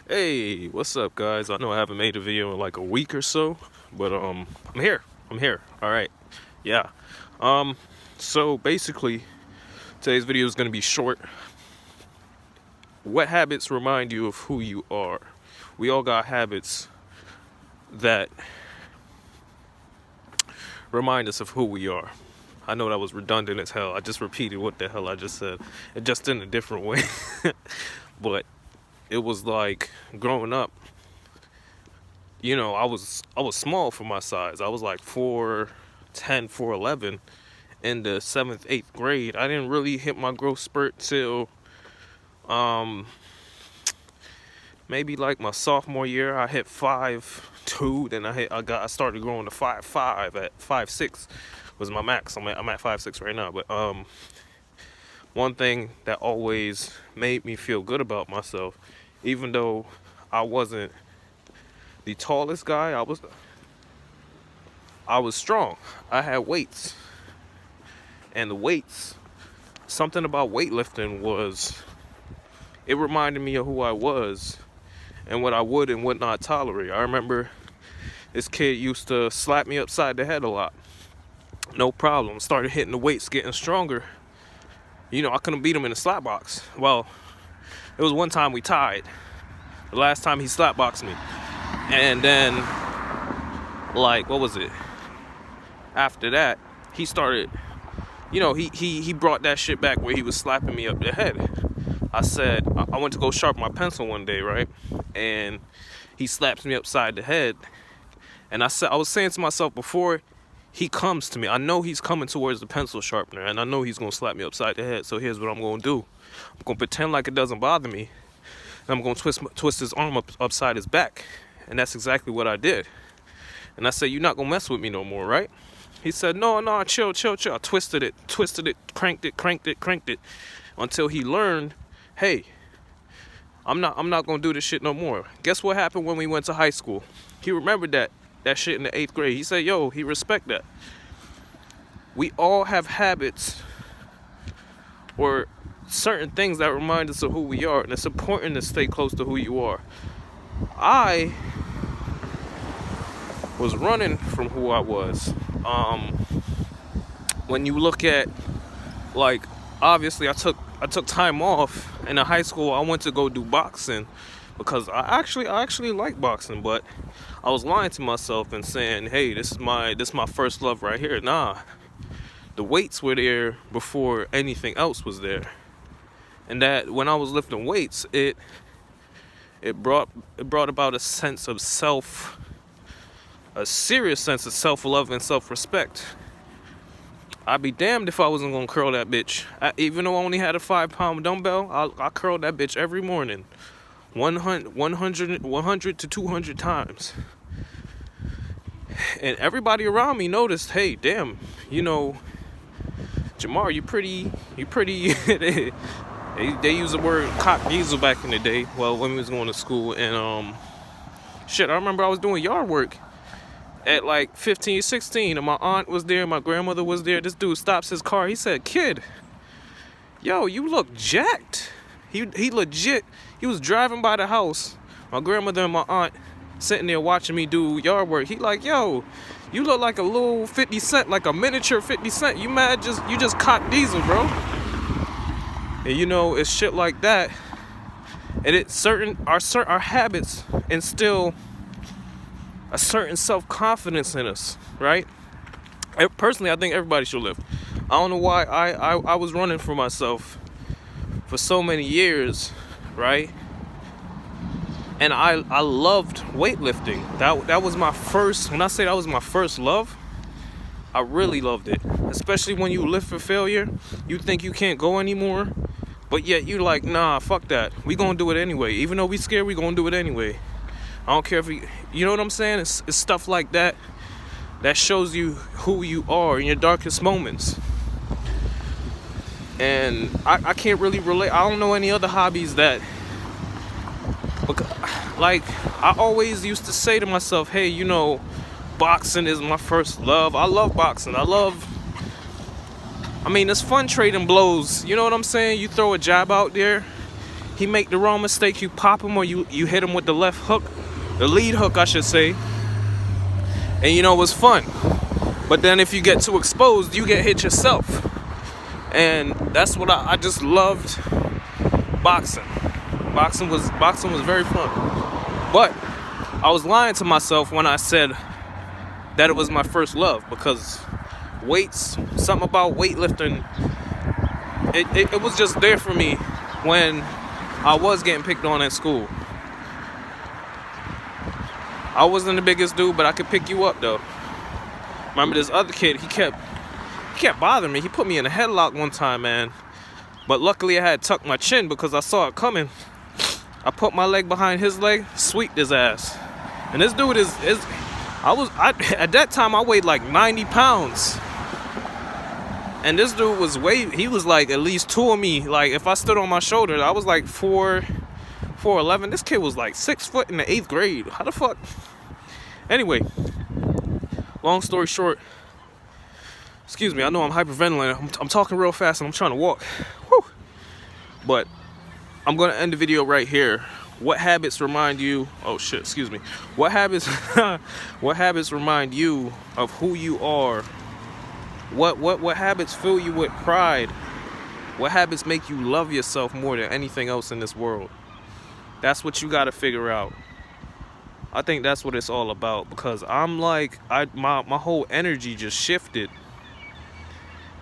Hey, what's up, guys? I know I haven't made a video in like a week or so, but I'm here. I'm here. All right. Yeah. Um so basically today's video is going to be short. What habits remind you of who you are? We all got habits that remind us of who we are. I know that was redundant as hell. I just repeated what the hell I just said. It just in a different way. But it was like growing up, I was small for my size. I was like 4'10", 4'11", in the 7th, 8th grade. I didn't really hit my growth spurt till maybe like my sophomore year. I hit 5'2", then I started growing to 5'5". At 5'6" was my max. I'm at 5'6" right now. But one thing that always made me feel good about myself, even though I wasn't the tallest guy, I was strong. I had weights. And the weights, something about weightlifting it reminded me of who I was and what I would and would not tolerate. I remember this kid used to slap me upside the head a lot. No problem. Started hitting the weights, getting stronger. I couldn't beat him in the slap box. Well, it was one time we tied. The last time he slap boxed me. And then, like, what was it? After that, he started, he brought that shit back where he was slapping me up the head. I went to go sharpen my pencil one day, right? And he slaps me upside the head. And I was saying to myself, before he comes to me, I know he's coming towards the pencil sharpener, and I know he's going to slap me upside the head. So here's what I'm going to do. I'm going to pretend like it doesn't bother me. And I'm going to twist his arm upside his back. And that's exactly what I did. And I said, "You're not going to mess with me no more, right?" He said, no, chill. I twisted it, cranked it, until he learned, hey, I'm not gonna do this shit no more. Guess what happened when we went to high school? He remembered that shit in the 8th grade. He said, yo, he respect that. We all have habits or certain things that remind us of who we are, and it's important to stay close to who you are. I was running from who I was. When you look at, like, obviously I took time off in high school. I went to go do boxing because I actually like boxing, but I was lying to myself and saying, hey, this is my first love right here. Nah, the weights were there before anything else was there. And that when I was lifting weights, it brought about a serious sense of self-love and self-respect. I'd be damned if I wasn't gonna curl that bitch. Even though I only had a 5-pound dumbbell, I curled that bitch every morning, 100 to 200 times. And everybody around me noticed, hey, damn, Jamar, you pretty. They use the word cock diesel back in the day. Well, when we was going to school, and I remember I was doing yard work at like 15, 16, and my aunt was there, my grandmother was there. This dude stops his car. He said, kid, yo, you look jacked. He legit, he was driving by the house, my grandmother and my aunt sitting there watching me do yard work. He like, yo, you look like a little 50 Cent, like a miniature 50 Cent. You just cock diesel, bro. And it's shit like that. And our habits instill a certain self-confidence in us, right? Personally, I think everybody should lift. I don't know why I was running for myself for so many years, right? And I loved weightlifting. That was my first, when I say that was my first love, I really loved it. Especially when you lift for failure, you think you can't go anymore, but yet you're like, nah, fuck that. We gonna do it anyway. Even though we scared, we gonna do it anyway. I don't care if you know what I'm saying? It's stuff like that shows you who you are in your darkest moments. And I can't really relate. I don't know any other hobbies that, like, I always used to say to myself, hey, boxing is my first love. I love boxing. It's fun trading blows. You know what I'm saying? You throw a jab out there, he make the wrong mistake, you pop him, or you hit him with the left hook, the lead hook, I should say. And you know, it was fun. But then if you get too exposed, you get hit yourself. And that's what I just loved boxing. Boxing was very fun. But I was lying to myself when I said that it was my first love, because weights, something about weightlifting, it was just there for me when I was getting picked on at school. I wasn't the biggest dude, but I could pick you up though. Remember this other kid, he kept bothering me. He put me in a headlock one time, man. But luckily I had tucked my chin because I saw it coming. I put my leg behind his leg, sweeped his ass. And this dude at that time I weighed like 90 pounds. And this dude he was like at least 2 of me. Like if I stood on my shoulder, I was like 4'11". This kid was like 6 foot in the 8th grade. How the fuck? Anyway, long story short, excuse me, I know I'm hyperventilating. I'm talking real fast and I'm trying to walk. Whew. But I'm gonna end the video right here. What habits remind you? Oh shit, excuse me. What habits? What habits remind you of who you are? What habits fill you with pride? What habits make you love yourself more than anything else in this world? That's what you gotta figure out. I think that's what it's all about, because I'm like, my whole energy just shifted.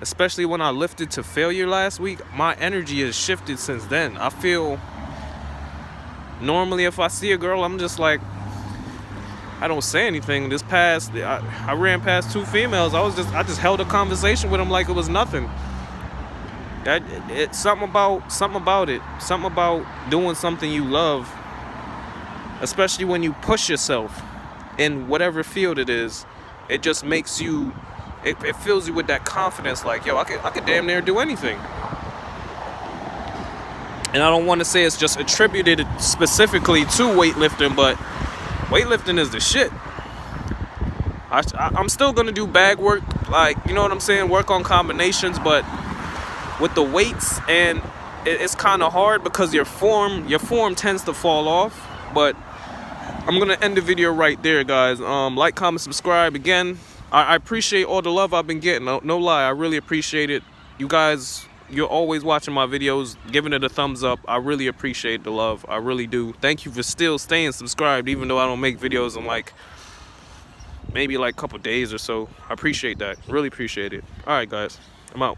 Especially when I lifted to failure last week, my energy has shifted since then. I feel, normally if I see a girl, I'm just like, I don't say anything. I ran past 2 females. I just held a conversation with them like it was nothing. It's something about it. Something about doing something you love, especially when you push yourself in whatever field it is. It just makes you, it fills you with that confidence, like, yo, I could damn near do anything. And I don't want to say it's just attributed specifically to weightlifting, but weightlifting is the shit. I'm still gonna do bag work, like, you know what I'm saying, work on combinations, but with the weights, and it's kind of hard because your form tends to fall off. But I'm gonna end the video right there, guys. Like, comment, subscribe. Again, I appreciate all the love I've been getting. No lie, I really appreciate it. You guys, you're always watching my videos, giving it a thumbs up. I really appreciate the love. I really do. Thank you for still staying subscribed, even though I don't make videos in like maybe like a couple days or so. I appreciate that. Really appreciate it. All right, guys, I'm out.